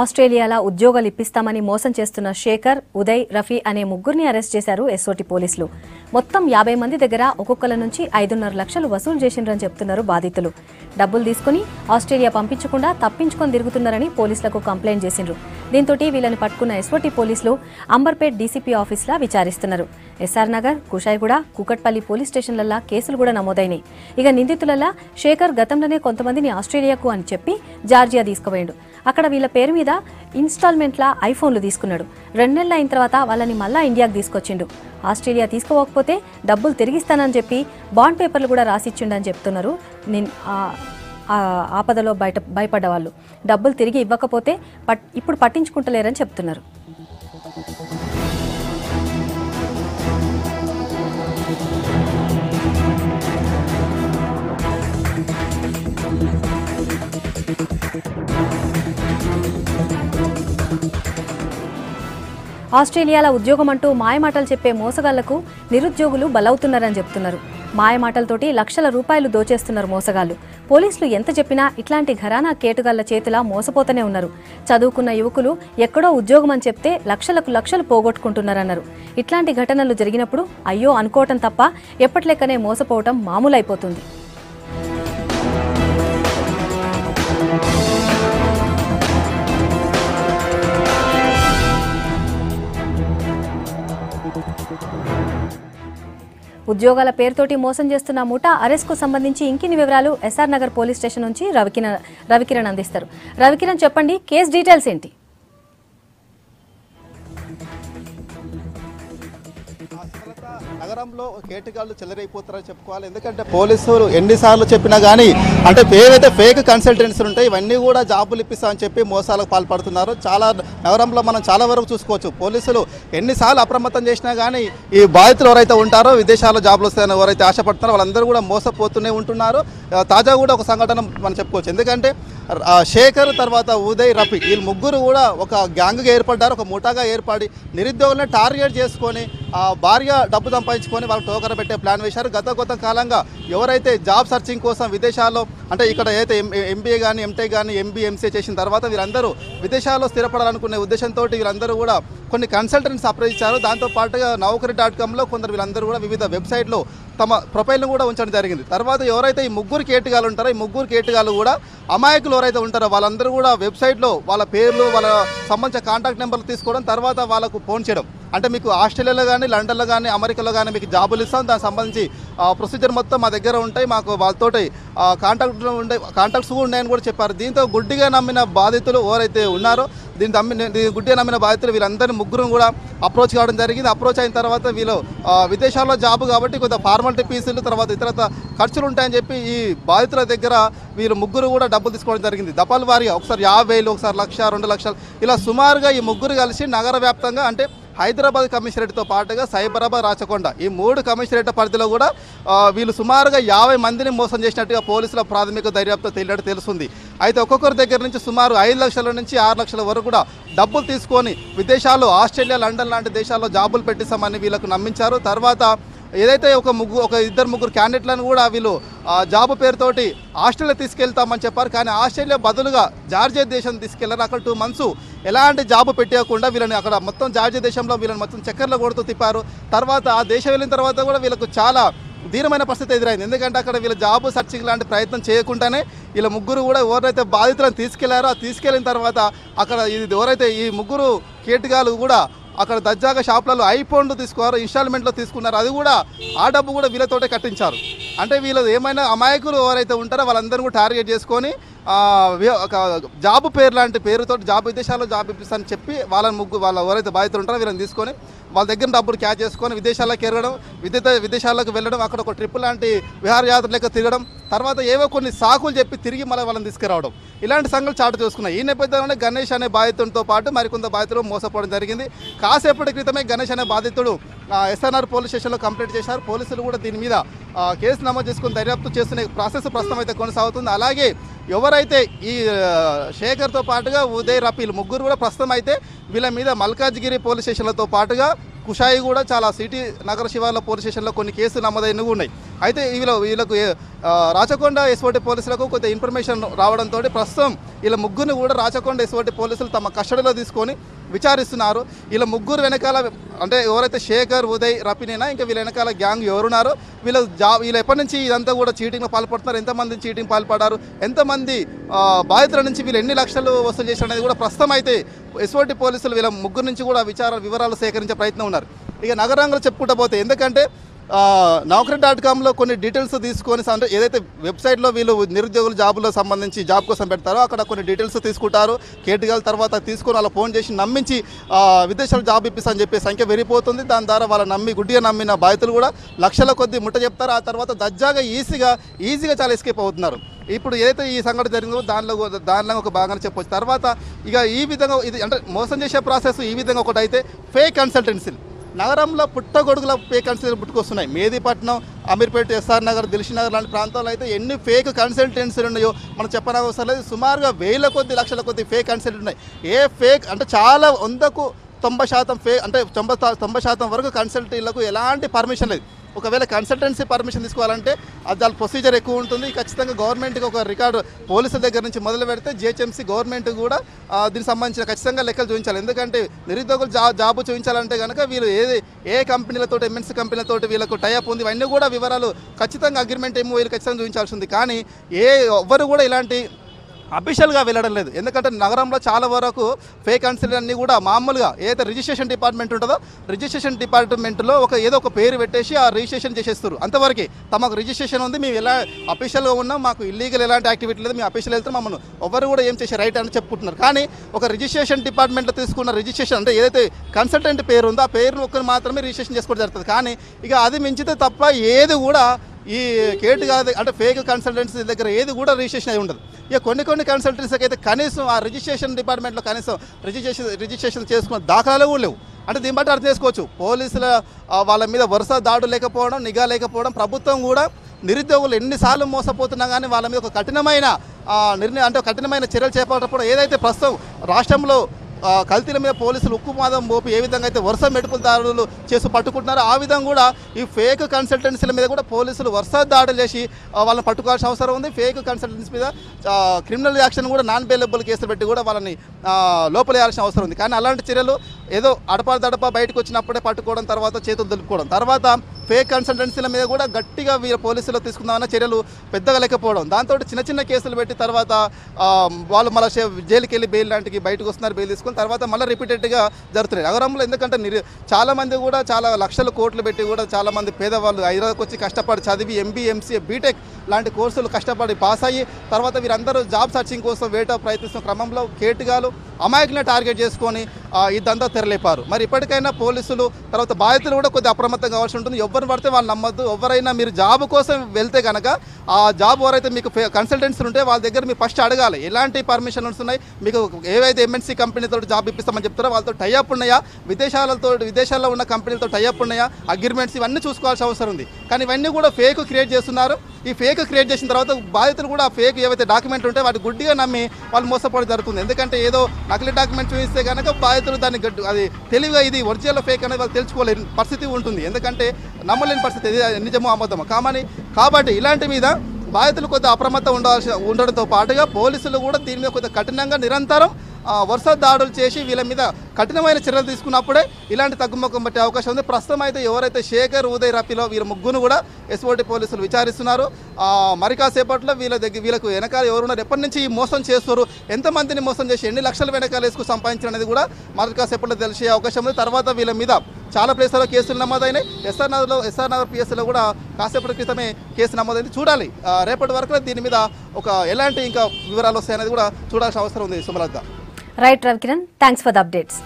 ఆస్ట్రేలియాలో ఉద్యోగాలు ఇప్పిస్తామని మోసం చేస్తున్న శేఖర్, ఉదయ్, రఫీ అనే ముగ్గురిని అరెస్ట్ చేశారు ఎస్ఓటీ పోలీసులు. మొత్తం 50 మంది దగ్గర ఒక్కొక్కల నుంచి 5.5 లక్షలు వసూలు చేసిండ్రని చెప్తున్నారు బాధితులు. డబ్బులు తీసుకుని ఆస్ట్రేలియా పంపించకుండా తప్పించుకొని తిరుగుతున్నారని పోలీసులకు కంప్లైంట్ చేసిండ్రు. దీంతో వీళ్ళని పట్టుకున్న ఎస్ఓటీ పోలీసులు అంబర్పేట్ డీసీపీ ఆఫీసులో విచారిస్తున్నారు. ఎస్ఆర్ నగర్, కుషాయిగూడ, కూకట్పల్లి పోలీస్ స్టేషన్లల్లో కేసులు కూడా నమోదైనాయి. ఇక నిందితులలో శేఖర్ గతంలోనే కొంతమందిని ఆస్ట్రేలియాకు అని చెప్పి జార్జియా తీసుకుపోయాడు. అక్కడ వీళ్ళ పేరు మీద ఇన్స్టాల్మెంట్ల ఐఫోన్లు తీసుకున్నాడు. 2 నెలలు అయిన తర్వాత వాళ్ళని మళ్ళా ఇండియాకు తీసుకొచ్చిండు. ఆస్ట్రేలియా తీసుకోకపోతే డబ్బులు తిరిగిస్తానని చెప్పి బాండ్ పేపర్లు కూడా రాసిచ్చిండని చెప్తున్నారు. ఆపదలో భయపడ్డ వాళ్ళు డబ్బులు తిరిగి ఇవ్వకపోతే ఇప్పుడు పట్టించుకుంటలేరని చెప్తున్నారు. ఆస్ట్రేలియాలో ఉద్యోగం అంటూ మాయమాటలు చెప్పే మోసగాళ్లకు నిరుద్యోగులు బలవుతున్నారని చెప్తున్నారు. మాయమాటలతోటి లక్షల రూపాయలు దోచేస్తున్నారు మోసగాళ్లు. పోలీసులు ఎంత చెప్పినా ఇట్లాంటి ఘరానా కేటుగాళ్ల చేతిలా మోసపోతూనే ఉన్నారు. చదువుకున్న యువకులు ఎక్కడో ఉద్యోగం అని చెప్తే లక్షలు పోగొట్టుకుంటున్నారన్నారు. ఇట్లాంటి ఘటనలు జరిగినప్పుడు అయ్యో అనుకోవటం తప్ప ఎప్పట్లెక్కనే మోసపోవటం మామూలైపోతుంది. ఉద్యోగాల పేరుతోటి మోసం చేస్తున్న ముఠా అరెస్ట్కు సంబంధించి ఇంకిన్ని వివరాలు ఎస్ఆర్ నగర్ పోలీస్ స్టేషన్ నుంచి రవికిరణ్ అందిస్తారు. రవికిరణ్, చెప్పండి, కేసు డీటెయిల్స్ ఏంటి? నగరంలో కేటుగాళ్లు చెలరైపోతారని చెప్పుకోవాలి. ఎందుకంటే పోలీసులు ఎన్నిసార్లు చెప్పినా కానీ అంటే ఏవైతే ఫేక్ కన్సల్టెన్సీ ఉంటాయి ఇవన్నీ కూడా జాబులు ఇప్పిస్తామని చెప్పి మోసాలకు పాల్పడుతున్నారు. నగరంలో మనం చాలా వరకు చూసుకోవచ్చు. పోలీసులు ఎన్నిసార్లు అప్రమత్తం చేసినా కానీ ఈ బాధితులు ఎవరైతే ఉంటారో విదేశాల్లో జాబులు వస్తాయని ఎవరైతే ఆశపడుతున్నారో వాళ్ళందరూ కూడా మోసపోతూనే ఉంటున్నారు. తాజాగా కూడా ఒక సంఘటన మనం చెప్పుకోవచ్చు. ఎందుకంటే శేఖర్, తర్వాత ఉదయ్, రఫీ వీళ్ళు ముగ్గురు కూడా ఒక గ్యాంగ్గా ఏర్పడ్డారు. ఒక ముఠాగా ఏర్పడి నిరుద్యోగులను టార్గెట్ చేసుకొని భార్య డబ్బు సంపాదించుకొని వాళ్ళు టోకర పెట్టే ప్లాన్ వేశారు. గత కాలంగా ఎవరైతే జాబ్ సర్చింగ్ కోసం విదేశాల్లో అంటే ఇక్కడ అయితే ఎంబీఏ కానీ, ఎంటెక్ కానీ, ఎంబీఏ, ఎంసీఏ చేసిన తర్వాత వీరందరూ విదేశాల్లో స్థిరపడాలనుకునే ఉద్దేశంతో వీరందరూ కూడా కొన్ని కన్సల్టెంట్స్ అప్రోచించారు. దాంతోపాటుగా Naukri.comలో కొందరు వీళ్ళందరూ కూడా వివిధ వెబ్సైట్లో తమ ప్రొఫైల్ను కూడా ఉంచడం జరిగింది. తర్వాత ఎవరైతే ఈ ముగ్గురు కేటుగాళ్ళు ఉంటారో ఈ ముగ్గురు కేటుగాళ్ళు కూడా అమాయకులు ఎవరైతే ఉంటారో వాళ్ళందరూ కూడా వెబ్సైట్లో వాళ్ళ పేర్లు, వాళ్ళ సంబంధించిన కాంటాక్ట్ నెంబర్లు తీసుకోవడం, తర్వాత వాళ్ళకు ఫోన్ చేయడం. అంటే మీకు ఆస్ట్రేలియాలో కానీ, లండన్లో కానీ, అమెరికాలో కానీ మీకు జాబులు ఇస్తాం, దానికి సంబంధించి ప్రొసీజర్ మొత్తం మా దగ్గర ఉంటాయి, మాకు వాళ్ళతోటి కాంటాక్ట్స్ కూడా ఉన్నాయని కూడా చెప్పారు. దీంతో గుడ్డిగా నమ్మిన బాధితులు ఎవరైతే ఉన్నారో గుడ్డిగా నమ్మిన బాధితులు వీళ్ళందరినీ ముగ్గురు కూడా అప్రోచ్ కావడం జరిగింది. అప్రోచ్ అయిన తర్వాత వీళ్ళు విదేశాల్లో జాబు కాబట్టి కొంత ఫార్మాలిటీ ఫీజులు, తర్వాత ఇతర ఖర్చులు ఉంటాయని చెప్పి ఈ బాధితుల దగ్గర వీళ్ళు ముగ్గురు కూడా డబ్బులు తీసుకోవడం జరిగింది. దఫాల వారీగా ఒకసారి 50,000, ఒకసారి 1,00,000, 2 లక్షలు ఇలా సుమారుగా ఈ ముగ్గురు కలిసి నగర వ్యాప్తంగా అంటే హైదరాబాద్ కమిషనరేట్తో పాటుగా సైబరాబాద్, రాచకొండ ఈ 3 కమిషనరేట్ పరిధిలో కూడా వీళ్ళు సుమారుగా 50 మందిని మోసం చేసినట్టుగా పోలీసుల ప్రాథమిక దర్యాప్తు తెలియడం తెలుస్తుంది. అయితే ఒక్కొక్కరి దగ్గర నుంచి సుమారు 5 లక్షల నుంచి 6 లక్షల వరకు కూడా డబ్బులు తీసుకొని విదేశాల్లో ఆస్ట్రేలియా, లండన్ లాంటి దేశాల్లో జాబులు పెట్టిస్తామని వీళ్ళకు నమ్మించారు. తర్వాత ఏదైతే ఒక 2-3 క్యాండిడేట్లను కూడా వీళ్ళు జాబు పేరుతోటి ఆస్ట్రేలియా తీసుకెళ్తామని చెప్పారు. కానీ ఆస్ట్రేలియా బదులుగా జార్జియా దేశం తీసుకెళ్లారు. అక్కడ 2 మంత్స్ ఎలాంటి జాబు పెట్టేయకుండా వీళ్ళని అక్కడ మొత్తం జార్జియా దేశంలో వీళ్ళని మొత్తం చక్కర్లు కొడుతూ తిప్పారు. తర్వాత ఆ దేశం వెళ్ళిన తర్వాత కూడా వీళ్ళకు చాలా ధీరమైన పరిస్థితి ఎదురైంది. ఎందుకంటే అక్కడ వీళ్ళ జాబు సర్చింగ్ లాంటి ప్రయత్నం చేయకుండానే వీళ్ళ ముగ్గురు కూడా ఎవరైతే బాధితులను తీసుకెళ్లారో తీసుకెళ్లిన తర్వాత అక్కడ ఎవరైతే ఈ ముగ్గురు కేటుగాలు కూడా అక్కడ దర్జాగా షాపులలో ఐఫోన్లు తీసుకోవారు, ఇన్స్టాల్మెంట్లో తీసుకున్నారు. అది కూడా ఆ డబ్బు కూడా వీళ్ళతోటే కట్టించారు. అంటే వీళ్ళు ఏమైనా అమాయకులు ఎవరైతే ఉంటారో వాళ్ళందరూ కూడా టార్గెట్ చేసుకొని ఒక జాబు పేరు లాంటి పేరుతో విదేశాల్లో జాబ్ ఇప్పిస్తానని చెప్పి వాళ్ళు ఎవరైతే బాధితులు ఉంటారో వీళ్ళని తీసుకొని వాళ్ళ దగ్గర డబ్బులు క్యాచ్ చేసుకొని విదేశాల్లోకి ఎరగడం, విదేశాల్లోకి వెళ్ళడం, అక్కడ ఒక ట్రిప్ లాంటి విహారయాత్ర లెక్క తిరగడం, తర్వాత ఏవో కొన్ని సాకులు చెప్పి తిరిగి మళ్ళీ వాళ్ళని తీసుకురావడం, ఇలాంటి సంఘటనలు చాటు చేసుకున్నాయి. ఈ నేపథ్యంలోనే గణేష్ అనే బాధితుడితో పాటు మరికొంత బాధితులు మోసపోవడం జరిగింది. కాసేపటి క్రితమే గణేష్ అనే బాధితుడు ఎస్ఆర్ఆర్ పోలీస్ స్టేషన్లో కంప్లైంట్ చేశారు. పోలీసులు కూడా దీని మీద కేసు నమోదు చేసుకుని దర్యాప్తు చేస్తున్న ప్రాసెస్ ప్రస్తుతం అయితే కొనసాగుతుంది. అలాగే ఎవరైతే ఈ శేఖర్తో పాటుగా ఉదయ్, రఫీ ముగ్గురు కూడా ప్రస్తుతం అయితే వీళ్ళ మీద మల్కాజ్గిరి పోలీస్ స్టేషన్లతో పాటుగా కుషాయిగూడ చాలా సిటీ నగర శివార్ల పోలీస్ స్టేషన్లో కొన్ని కేసులు నమోదైనవి ఉన్నాయి. అయితే వీళ్ళకు రాచకొండ ఎస్ఓటి పోలీసులకు కొంత ఇన్ఫర్మేషన్ రావడంతో ప్రస్తుతం వీళ్ళ ముగ్గురిని కూడా రాచకొండ ఎస్ఓటి పోలీసులు తమ కస్టడీలో తీసుకొని విచారిస్తున్నారు. వీళ్ళ ముగ్గురు వెనకాల అంటే ఎవరైతే శేఖర్, ఉదయ్, రఫీనేనా ఇంకా వీళ్ళ వెనకాల గ్యాంగ్ ఎవరున్నారో వీళ్ళు ఎప్పటి నుంచి ఇదంతా కూడా చీటింగ్లో పాల్పడుతున్నారు, ఎంతమంది చీటింగ్ పాల్పడ్డారు, ఎంతమంది బాధితుల నుంచి వీళ్ళు ఎన్ని లక్షలు వసూలు చేశారు అనేది కూడా ప్రస్తుతం అయితే ఎస్ఓటి పోలీసులు వీళ్ళ ముగ్గురు నుంచి కూడా వివరాలు సేకరించే ప్రయత్నం ఉన్నారు. ఇక నగరంలో చెప్పుకుంటూ పోతే ఎందుకంటే Naukri.comలో కొన్ని డీటెయిల్స్ తీసుకొని అంటే ఏదైతే వెబ్సైట్లో వీళ్ళు నిరుద్యోగుల జాబులో సంబంధించి జాబ్ కోసం పెడతారో అక్కడ కొన్ని డీటెయిల్స్ తీసుకుంటారు. కేటీగాల తర్వాత తీసుకొని వాళ్ళ ఫోన్ చేసి నమ్మించి విదేశాలు జాబ్ ఇప్పిస్తారని చెప్పే సంఖ్య పెరిగిపోతుంది. దాని ద్వారా వాళ్ళ గుడ్డిగా నమ్మిన బాధితులు కూడా లక్షల కొద్ది ముట్ట చెప్తారు. ఆ తర్వాత దజ్జాగా ఈజీగా చాలా ఎస్కేప్ అవుతున్నారు. ఇప్పుడు ఏదైతే ఈ సంఘటన జరిగిందో దానిలో ఒక భాగాన్ని చెప్పవచ్చు. తర్వాత ఇక ఈ విధంగా ఇది అంటే మోసం చేసే ప్రాసెస్ ఈ విధంగా ఒకటి అయితే ఫేక్ కన్సల్టెన్సీలు నగరంలో పుట్టగొడుగుల ఫేక్ కన్సల్టెన్సీ పుట్టుకొస్తున్నాయి. మేదీపట్నం, అమీర్పేట, ఎస్ఆర్ నగర్, దిల్షునగర్ లాంటి ప్రాంతాల్లో అయితే ఎన్ని ఫేక్ కన్సల్టెన్సీలు ఉన్నాయో మనం చెప్పనవసరం లేదు. సుమారుగా వేల కొద్ది లక్షల కొద్ది ఫేక్ కన్సల్టెంట్ ఉన్నాయి. ఏ ఫేక్ అంటే చాలా 100కు 90% ఫేక్ అంటే 90% వరకు కన్సల్టెంట్లకు ఎలాంటి పర్మిషన్ లేదు. ఒకవేళ కన్సల్టెన్సీ పర్మిషన్ తీసుకోవాలంటే దాని ప్రొసీజర్ ఎక్కువ ఉంటుంది. ఖచ్చితంగా గవర్నమెంట్కి ఒక రికార్డు పోలీసుల దగ్గర నుంచి మొదలు పెడితే జిహెచ్ఎంసీ గవర్నమెంట్ కూడా దీనికి సంబంధించిన ఖచ్చితంగా లెక్కలు చూపించాలి. ఎందుకంటే నిరుద్యోగులు జాబ్ చూపించాలంటే కనుక వీళ్ళు ఏ కంపెనీలతో ఎంఎన్సీ కంపెనీలతో వీళ్ళకు టైఅప్ ఉంది ఇవన్నీ కూడా వివరాలు ఖచ్చితంగా అగ్రిమెంట్ ఏమో వీళ్ళు ఖచ్చితంగా చూపించాల్సి ఉంది. కానీ ఎవ్వరు కూడా ఇలాంటి అఫీషియల్గా వెళ్ళడం లేదు. ఎందుకంటే నగరంలో చాలా వరకు ఫేక్ కన్సల్టెంట్ అన్నీ కూడా మామూలుగా ఏదైతే రిజిస్ట్రేషన్ డిపార్ట్మెంట్ ఉంటుందో రిజిస్ట్రేషన్ డిపార్ట్మెంట్లో ఏదో ఒక పేరు పెట్టేసి ఆ రిజిస్ట్రేషన్ చేసేస్తారు. అంతవరకు తమకు రిజిస్ట్రేషన్ ఉంది, మేము ఎలా అఫీషియల్గా ఉన్నాం, మాకు ఇల్లీగల్ ఎలాంటి యాక్టివిటీ లేదు, మేము అఫీషియల్ వెళ్తాం, మమ్మల్ని ఎవరు కూడా ఏం చేసే రైట్ అని చెప్పుకుంటున్నారు. కానీ ఒక రిజిస్ట్రేషన్ డిపార్ట్మెంట్లో తీసుకున్న రిజిస్ట్రేషన్ అంటే ఏదైతే కన్సల్టెంట్ పేరు ఉందో ఆ పేరును ఒక్కరు మాత్రమే రిజిస్ట్రేషన్ చేసుకోవడం జరుగుతుంది. కానీ ఇక అది మించితే తప్ప ఏది కూడా ఈ కేటు కాదు అంటే ఫేక్ కన్సల్టెన్సీ దగ్గర ఏది కూడా రిజిస్ట్రేషన్ అయి ఉండదు. ఇక కొన్ని కన్సల్టెన్సీకి అయితే కనీసం ఆ రిజిస్ట్రేషన్ డిపార్ట్మెంట్లో కనీసం రిజిస్ట్రేషన్ చేసుకున్న దాఖలాలు కూడా లేవు. అంటే దీన్ని బట్టి అర్థం చేసుకోవచ్చు పోలీసుల వాళ్ళ మీద వరుస దాడులు లేకపోవడం, నిఘా లేకపోవడం, ప్రభుత్వం కూడా నిరుద్యోగులు ఎన్నిసార్లు మోసపోతున్నా కానీ వాళ్ళ మీద ఒక కఠినమైన నిర్ణయం అంటే కఠినమైన చర్యలు చేపట్టడం ఏదైతే ప్రస్తుతం రాష్ట్రంలో కల్తీల మీద పోలీసులు ఉక్కుమాదం మోపి ఏ విధంగా అయితే వరుస మెడుపుల దాడులు చేసి పట్టుకుంటున్నారో ఆ విధంగా కూడా ఈ ఫేక్ కన్సల్టెన్సీల మీద కూడా పోలీసులు వరుస దాడులు చేసి వాళ్ళని పట్టుకోవాల్సిన అవసరం ఉంది. ఫేక్ కన్సల్టెన్సీ మీద క్రిమినల్ యాక్షన్ కూడా నాన్ బెయిలబుల్ కేసులు పెట్టి కూడా వాళ్ళని లోపలేయాల్సిన అవసరం ఉంది. కానీ అలాంటి చర్యలు ఏదో అడపా బయటకు వచ్చినప్పుడే పట్టుకోవడం, తర్వాత చేతులు దులుపుకోవడం, తర్వాత ఫేక్ కన్సల్టెన్సీల మీద కూడా గట్టిగా వీళ్ళ పోలీసులు తీసుకుందామన్న చర్యలు పెద్దగా లేకపోవడం, దాంతో చిన్న కేసులు పెట్టి తర్వాత వాళ్ళు మళ్ళీ జైలుకి వెళ్ళి బెయిల్ లాంటికి బయటకు వస్తున్నారు, బెయిల్ తీసుకుని తర్వాత మళ్ళీ రిపీటెడ్గా జరుగుతున్నాయి నగరంలో. ఎందుకంటే చాలామంది కూడా చాలా లక్షల కోట్లు పెట్టి కూడా చాలామంది పేదవాళ్ళు హైదరాబాద్కి వచ్చి కష్టపడి చదివి ఎంబీఏ, ఎంసీఏ, బీటెక్ లాంటి కోర్సులు కష్టపడి పాస్ అయ్యి తర్వాత వీరందరూ జాబ్ సర్చింగ్ కోసం ప్రయత్నిస్తున్న క్రమంలో కేటుగాలు అమాయకులను టార్గెట్ చేసుకొని ఇదంతా తెరలేపారు. మరి ఇప్పటికైనా పోలీసులు తర్వాత బాధితులు కూడా కొద్దిగా అప్రమత్తం కావాల్సి ఉంటుంది. ఎవరిని పడితే వాళ్ళు నమ్మద్దు. ఎవరైనా మీరు జాబ్ కోసం వెళ్తే కనుక ఆ జాబ్ ఎవరైతే మీకు కన్సల్టెన్సీలు ఉంటే వాళ్ళ దగ్గర మీరు ఫస్ట్ అడగాలి ఎలాంటి పర్మిషన్స్ ఉన్నాయి, మీకు ఏవైతే ఎంఎన్సీ కంపెనీతో జాబ్ ఇప్పిస్తామని చెప్తారో వాళ్ళతో టైఅప్ ఉన్నాయా, విదేశాల్లో ఉన్న కంపెనీలతో టైఅప్ ఉన్నాయా, అగ్రిమెంట్స్ ఇవన్నీ చూసుకోవాల్సిన అవసరం ఉంది. కానీ ఇవన్నీ కూడా ఫేక్ క్రియేట్ చేస్తున్నారు. ఈ ఫేక్ క్రియేట్ చేసిన తర్వాత బాధితులు కూడా ఫేక్ ఏవైతే డాక్యుమెంట్ ఉంటే వాటి గుడ్డిగా నమ్మి వాళ్ళు మోసపోవడం జరుగుతుంది. ఎందుకంటే ఏదో నకిలీ డాక్యుమెంట్ చూపిస్తే కనుక బాధితులు దాన్ని అది తెలివిగా ఇది ఒరిజినల్ ఫేక్ అనేది వాళ్ళు తెలుసుకోలేని పరిస్థితి ఉంటుంది. ఎందుకంటే నమ్మలేని పరిస్థితి ఇది నిజమో అబద్ధమో కాబట్టి ఇలాంటి మీద బాధితులు కొద్దిగా అప్రమత్తం ఉండడంతో పాటుగా పోలీసులు కూడా దీని మీద కొద్దిగా కఠినంగా నిరంతరం వరుస దాడులు చేసి వీళ్ళ మీద కఠినమైన చర్యలు తీసుకున్నప్పుడే ఇలాంటి తగ్గుముఖం పట్టే అవకాశం ఉంది. ప్రస్తుతం అయితే ఎవరైతే శేఖర్, ఉదయ్, రఫీలో వీళ్ళ ముగ్గురు కూడా ఎస్ఓటి పోలీసులు విచారిస్తున్నారు. మరి కాసేపట్లో వీళ్ళకు వెనకాల ఎవరున్నారు, ఎప్పటి నుంచి ఈ మోసం చేస్తారు, ఎంతమందిని మోసం చేసి ఎన్ని లక్షల వెనకాల వేసుకు సంపాదించడం అనేది కూడా మరి కాసేపట్లో తెలిసే అవకాశం ఉంది. తర్వాత వీళ్ళ మీద చాలా ప్లేసుల్లో కేసులు నమోదైనాయి. ఎస్ఆర్ నగర్ పిఎస్లో కూడా కాసేపటి క్రితమే కేసు నమోదైంది. చూడాలి రేపటి వరకు దీని మీద ఎలాంటి ఇంకా వివరాలు వస్తాయనేది కూడా చూడాల్సిన అవసరం ఉంది. Sumalatha. Right Ravikiran, thanks for the updates.